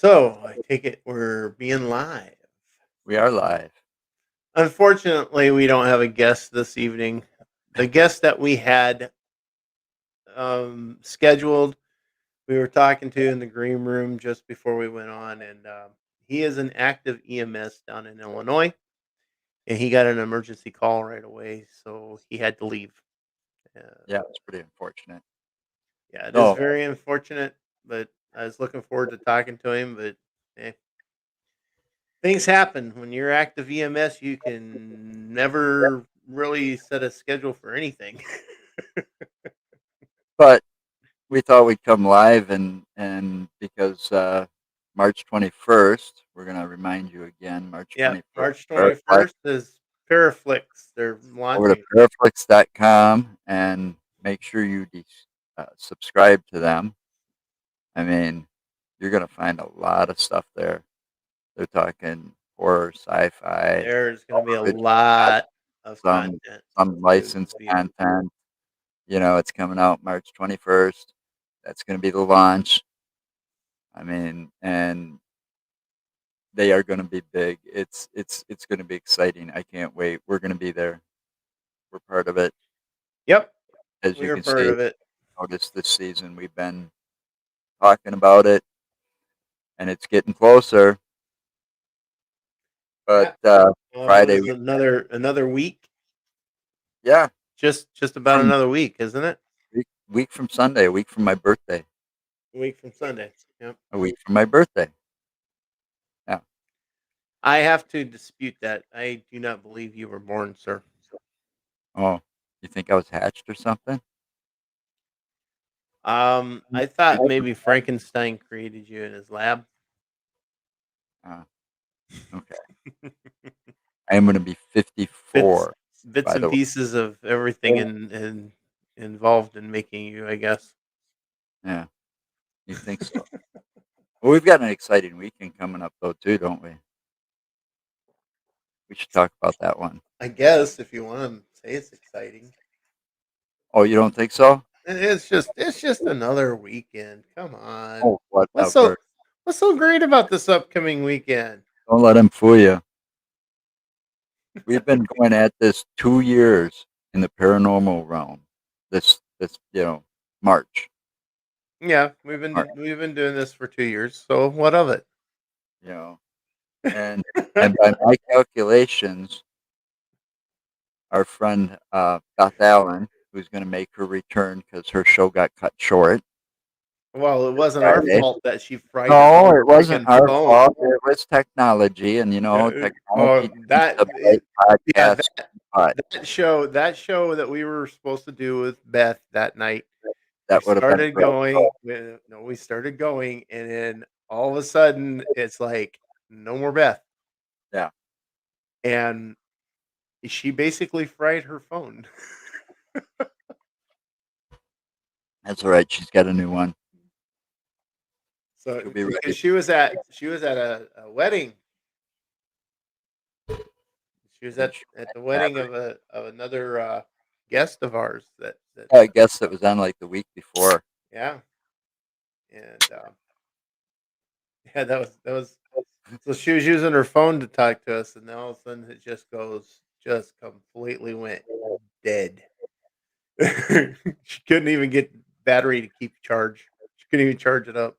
So, I take it we're being live. We are live. Unfortunately, we don't have a guest this evening. The guest that we had scheduled, we were talking to in the green room just before we went on, and he is an active EMS down in Illinois, and he got an emergency call right away, so he had to leave. Uh, Yeah, it's pretty unfortunate. yeah, it is No, very unfortunate, but I was looking forward to talking to him, but eh, things happen when you're active EMS. You can never really set a schedule for anything. but we thought we'd come live and because March 21st, we're going to remind you again, March Yeah, 21st. March 21st is Paraflix. They're Over to launching. paraflix.com and make sure you subscribe to them. I mean, you're going to find a lot of stuff there. They're talking horror, sci-fi, There's going to be a original, lot of some content some to licensed be able. content. It's coming out March 21st. That's going to be the launch. I mean, and they are going to be big. It's going to be exciting. I can't wait. We're going to be there. We're part of it. Yep, As we you are can part see, of it. notice this season we've been talking about it, and it's getting closer. But Yeah. What Friday, is it, another week? yeah, Just about from another week, isn't it? week from Sunday, a week from my birthday, A week from Sunday. Yep. a week from my birthday. Yeah. I have to dispute that. I do not believe you were born, sir. Oh, you think I was hatched or something? I thought maybe Frankenstein created you in his lab. Uh, okay. I am going to be Bits 54, bits by and the way. pieces of everything in involved in making you, I guess. Yeah, you think so? Well, we've got an exciting weekend coming up, though, too, don't we? We should talk about that one. I guess if you want to say it's exciting. Oh, you don't think so? It's just another weekend. Come on. Oh, What's whatever. so what's so great about this upcoming weekend? Don't let him fool you. We've been going at this 2 years in the paranormal realm. This March. Yeah, March, we've been doing this for 2 years. So what of it? you know, and and by my calculations, our friend Beth Allen, who's going to make her return because her show got cut short Well, it wasn't our Friday. fault that she fried her No, it wasn't freaking our phone. fault. It was technology, and technology tends That to bite yeah, podcasts. But that show that we were supposed to do with Beth that night, we that would have been started great. going. We started going, and then all of a sudden, it's like no more Beth, Yeah, and she basically fried her phone. that's all right. She's got a new one. So She'll be because ready. she was at a wedding. She was And at the have wedding her. of another guest of ours. That I guess it was on like the week before. yeah, and yeah, that was. So she was using her phone to talk to us, and then all of a sudden it just completely went dead. She couldn't even get battery to keep charge. She couldn't even charge it up.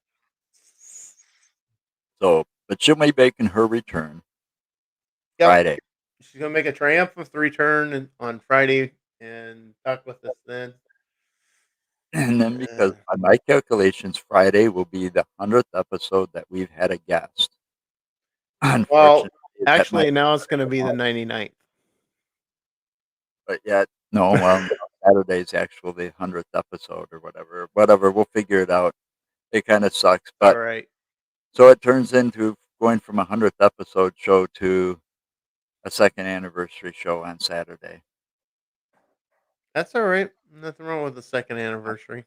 So, but she'll be making her return Yep, Friday. she's gonna make a triumphant return on Friday and talk with us then. And then because Uh, by my calculations, Friday will be the 100th episode that we've had a guest. well, Unfortunately, that might actually, now it's gonna be the 99th. but yet, no, well, Saturday's actually the 100th episode or whatever. Whatever, we'll figure it out. It kind of sucks. All But right, so it turns into going from a 100th episode show to a second anniversary show on Saturday. that's all right. Nothing wrong with the second anniversary.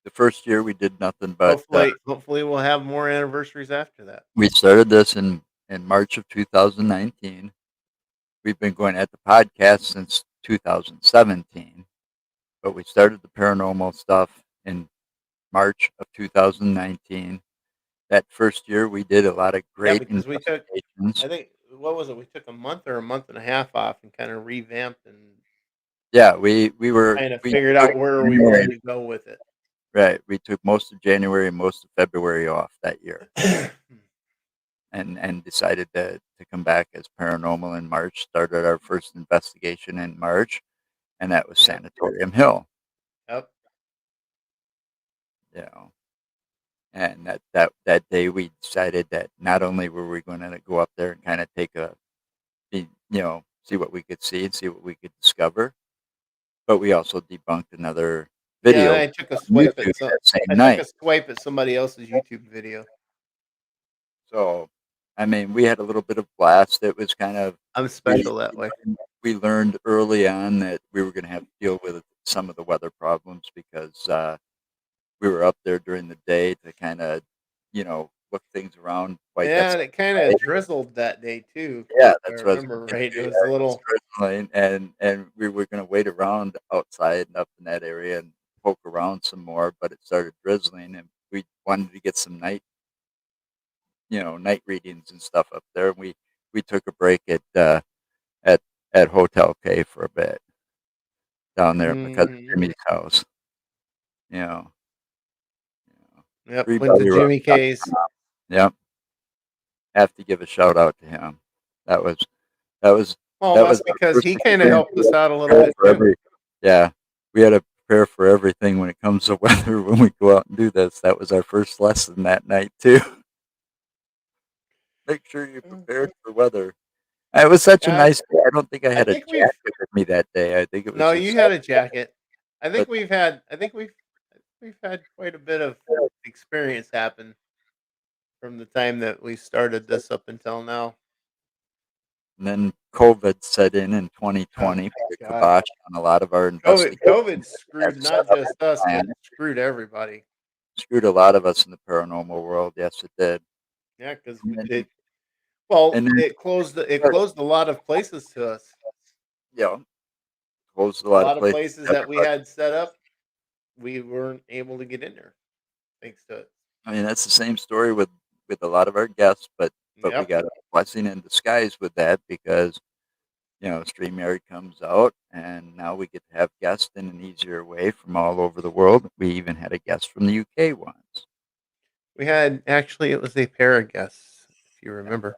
The first year we did nothing but Hopefully, we'll have more anniversaries after that. we started this in March of 2019. We've been going at the podcast since 2017, but we started the paranormal stuff in March of 2019. that first year, we did a lot of Yeah, great because we took, investigations. I think, what was it? We took a month or a month and a half off and kind of revamped and Yeah, we kind of we figured took out where we January. wanted to go with it. Right, we took most of January and most of February off that year, and decided to come back as paranormal in March. Started our first investigation in March, and that was Yep. Sanatorium Hill. Yep. You know, and that day we decided that not only were we going to go up there and kind of take a, see what we could see and see what we could discover, but we also debunked another Yeah, and video on YouTube that I same took a night. swipe at somebody else's YouTube video. So, I mean, we had a little bit of blast. It was kind of I'm we special that way. we learned early on that we were going to have to deal with some of the weather problems because we were up there during the day to kind of, look things around. While you got Yeah, some and it kinda light. drizzled that day too, Yeah, if I that's what I was remember gonna right. It say. was a little Drizzling, and we were going to wait around outside and up in that area and poke around some more, but it started drizzling, and we wanted to get some night readings and stuff up there. And we took a break at at Hotel K for a bit down there at my cousin mhm. Jimmy's house. You know, you know, Yep, Three went to Belly Jimmy K's. Yep, have to give a shout out to him. That was that was Well, that was that's our because first he kinda experience. helped We us had to out a little prepare bit for too. every Yeah, we had to prepare for everything when it comes to weather when we go out and do this. That was our first lesson that night too. Make sure you're Mm. prepared for weather. It was such a Yeah, nice day. I don't think I I had a think we've jacket with me that day. I think it was no, just you had a jacket. but I think we've had quite a bit of experience happen from the time that we started this up until now. and then COVID set in Oh 2020, put a god. kibosh on a lot of our investigations COVID that we had screwed set not up just and us, but planned. screwed everybody. Screwed a lot of us in the paranormal world. Yes, it did. Yeah, because And then, it well, and then it closed a lot of places to us. you know, closed a A lot of lot of places. places that we Everybody. had set up, we weren't able to get in there thanks to it. I mean, that's the same story with a lot of our guests, but we Yep. got a blessing in disguise with that because StreamYard comes out, and now we get to have guests in an easier way from all over the world. We even had a guest from the UK once. We had actually it was a pair of guests, if you Yeah, remember.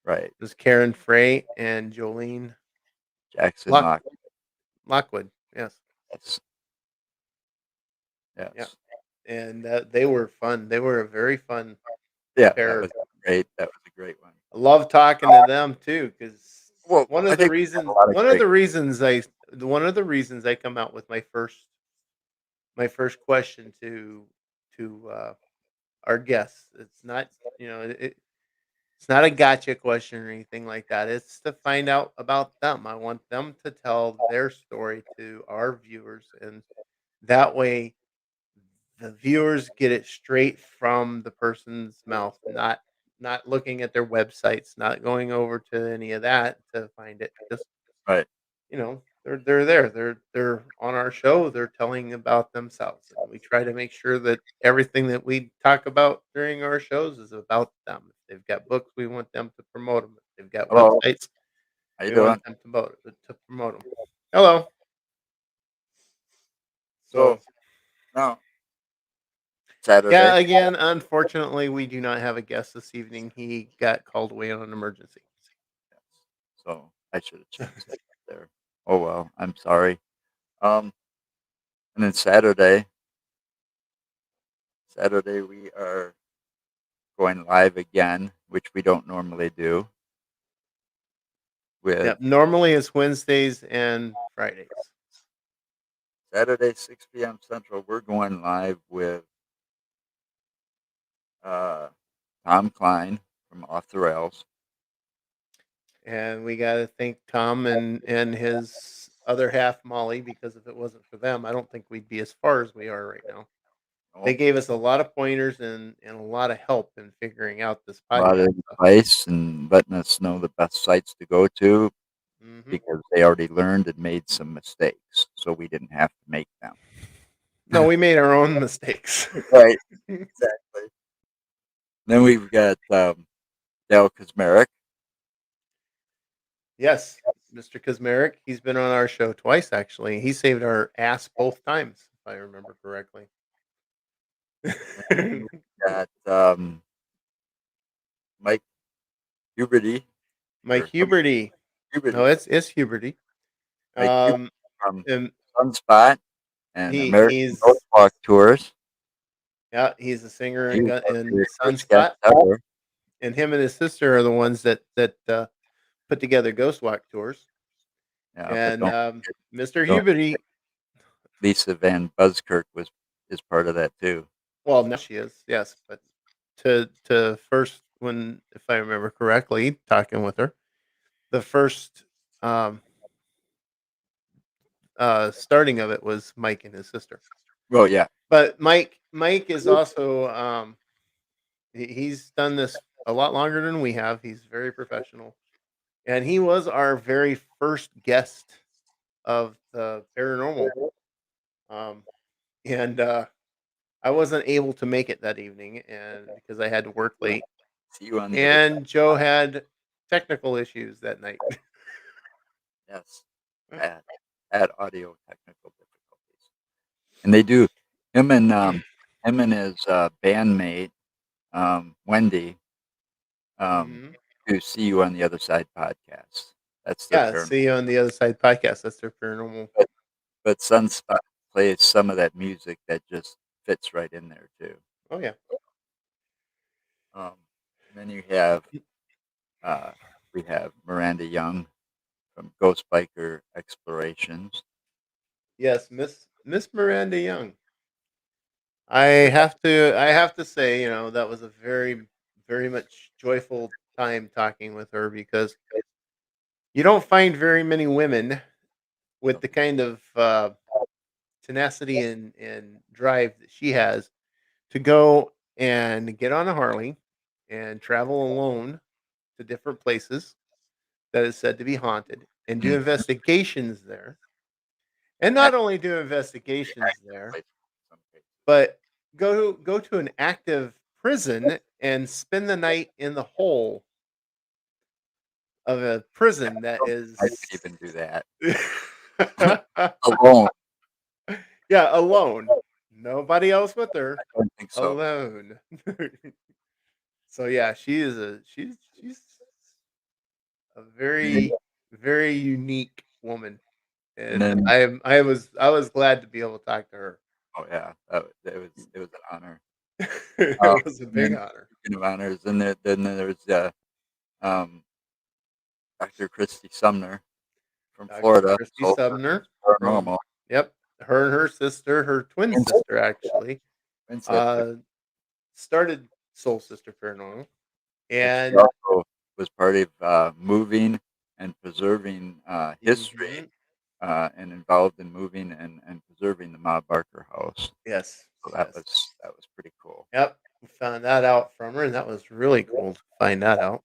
right. It was Karen Frey and Jolene Jackson Lock Lock. Lockwood. Yes. Yes. Yeah. Yes. And they were fun. They were a very fun Yeah, that pair. was great. That was a great one. I love talking to them too, because Well, I think we had a lot of great. one of the reasons I come out with my first question to our guests. It's not, it's not a gotcha question or anything like that. It's to find out about them. I want them to tell their story to our viewers, and that way the viewers get it straight from the person's mouth, not looking at their websites, not going over to any of that to find it. Just Right. they're there. They're on our show. They're telling about themselves, and we try to make sure that everything that we talk about during our shows is about them. If they've got books, we want them to promote them. If they've got Hello. websites, How you we want doing? them to promote them. Hello. So So now yeah, Saturday. again, unfortunately, we do not have a guest this evening. He got called away on an emergency. So I should have changed that there. Oh well, I'm sorry. Um, and then Saturday we are going live again, which we don't normally do. With Yep. Normally, it's Wednesdays and Fridays. Saturday 6 p.m. Central, we're going live with uh, Tom Klein from Off the Rails. And we gotta thank Tom and his other half, Molly, because if it wasn't for them, I don't think we'd be as far as we are right now. They Nope. gave us a lot of pointers and a lot of help in figuring out this A lot podcast of stuff. advice and letting us know the best sites to go to Mhm. because they already learned and made some mistakes, so we didn't have to make them. No, we made our own mistakes. Right. Exactly. Then we've got Dale Cosmerick. Yes, Mr. Cosmerick. He's been on our show twice, actually. He saved our ass both times, if I remember correctly. And then we've got Mike Huberty Mike or some Huberty. No, Huberty. it's Huberty. Mike Huberty Um, from and Sunspot and American Ghost he's Walk Tours. yeah, he's a singer He in was our in very first guest Sunspot, ever. and him and his sister are the ones that put together Ghost Walk tours. Yeah, but And Mr. don't Huberty, Lisa Van Buskirk is part of that too. well, now she is, yes, but to first when if I remember correctly, talking with her, the first um starting of it was Mike and his sister. Well, yeah, But Mike is also he's done this a lot longer than we have. He's very professional. And he was our very first guest of the paranormal. Um and I wasn't able to make it that evening and because I had to work late see you on the other side. and Joe had technical issues that night. Yes, bad, bad audio technical difficulties. And they do him and his bandmate Wendy Mhm. do See You on the Other Side podcast. That's their Yeah, paranormal. see you on the other side podcast. That's their paranormal. But Sunspot plays some of that music that just fits right in there too. Oh yeah. Um, then you have we have Miranda Young from Ghost Biker Explorations. Yes, Miss Miranda Young. We have I have to say, that was a very much joyful time talking with her because you don't find very many women with the kind of tenacity and drive that she has to go and get on a Harley and travel alone to different places that is said to be haunted and do mm, investigations there. And act- not only do investigations there, in some cases. but go to an active prison and spend the night in the hole of a prison that I is could even do that alone. yeah, alone. Nobody else with her. I don't think so. Alone. So yeah, she's a And very unique woman. And then I was glad to be able to talk to her. oh yeah, it was an honor. It was a And big then honor. speaking of honors, and then there's um, Dr. Christie Sumner from Dr. Florida, Christie Soul Sumner Searchers from Paranormal, yep, her and her sister, her twin twin sister sister, actually, twin sister, uh, started Soul Sister Paranormal, but she and also was part of moving and preserving history mhm, and involved in moving and preserving the Ma Barker house. yes, So yes, that was pretty cool. yep, we found that out from her, and that was really cool to find that out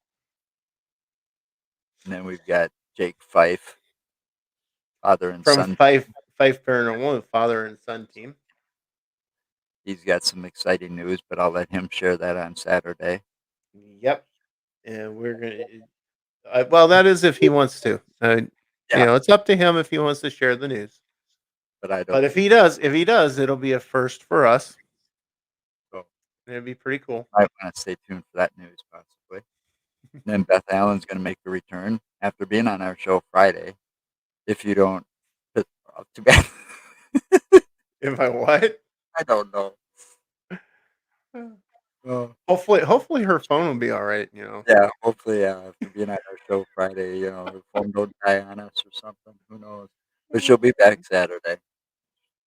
And then we've got Jake Fife, father and from son. Fife Paranormal, the father and son team. He's got some exciting news, but I'll let him share that on Saturday. Yep, and we're gonna. Well, that is if he wants to. Yeah, It's up to him if he wants to share the news. but I But don't think if he does, it'll be a first for us. so. And it'd be pretty cool. I want to stay tuned for that news, possibly. Then Beth Allen's going to make a return after being on our show Friday. If you don't, too bad. If I what? I don't know. Oh, Hopefully her phone will be all right. yeah, hopefully, after being on our show Friday, the phone don't die on us or something. Who knows? But she'll be back Saturday.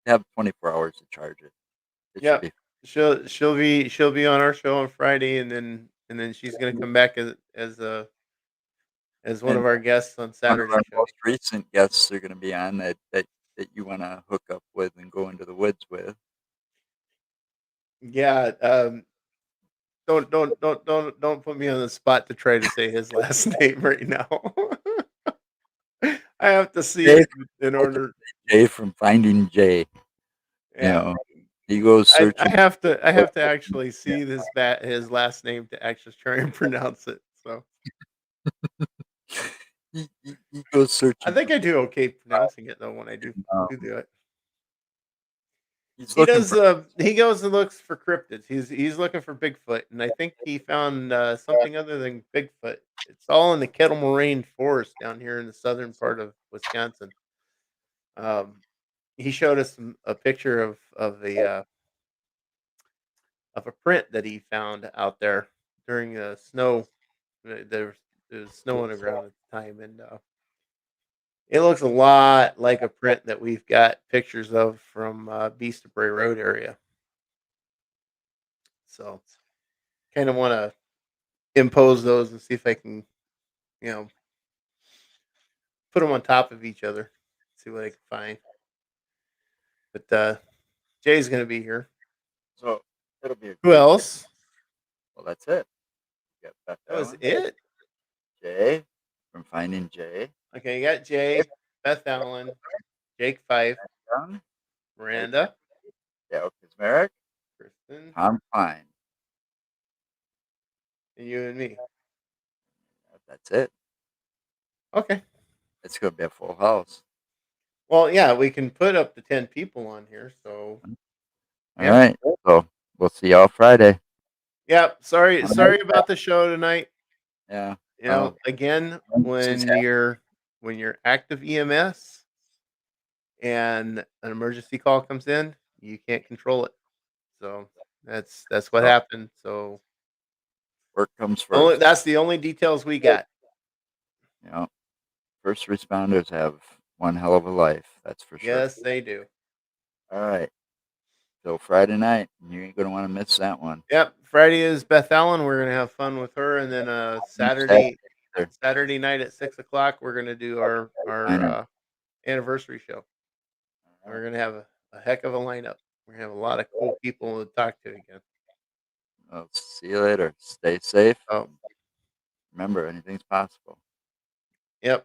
Have 24 hours to charge it. It should Yeah, be. she'll be on our show on Friday, and then she's gonna come back as one And of our guests on one of our Saturday's show. most recent guests are going to be on that you want to hook up with and go into the woods with. Yeah, don't put me on the spot to try to say his last name right now. I have to see Jay, it in order. Jay from Finding Jay. You Yeah, know, He goes I searching. have to actually see his last name to actually try and pronounce it, so He goes I searching think for I do okay pronouncing it, though, when I do it. he's looking for He goes and looks for cryptids. He's looking for Bigfoot, and I think he found, something other than Bigfoot. It's all in the Kettle Moraine Forest down here in the southern part of Wisconsin. Um, he showed us a picture of a print that he found out there during the snow. There was snow on the ground at the time, and it looks a lot like a print that we've got pictures of from Beast of Bray Road area. So, kind of want to impose those and see if I can, you know, put them on top of each other, see what I can find. But Jay's going to be here. so it'll be a Who great day. else? Well, that's it. You got Beth That was Allen, it. Jay from Finding Jay, Okay, you got Jay, Beth Allen, Jake Fife, Young, Miranda, Dale Cosmerick, Kristen, Tom Klein. and you and me. That's it. Okay. It's gonna be a full house. Well, yeah, we can put up to 10 people on here. So, All yeah. right. So we'll see y'all Friday. Yeah. All right. Sorry about the show tonight. Yeah. You know, again, Since when you're active EMS and an emergency call comes in, you can't control it. So that's what happened. So work comes only first. that's the only details we got. You know, first responders have one hell of a life. That's for sure. Yes, they do. All right. So Friday night, you ain't gonna want to miss that one. Yep. Friday is Beth Allen. We're gonna have fun with her, and then Saturday either. Saturday night at 6 o'clock, we're gonna do I know. our anniversary show. All We're right. gonna have a heck of a lineup. We're gonna have a lot of cool people to talk to again. Well, see you later. Stay safe. Oh, Remember, anything's possible. yep.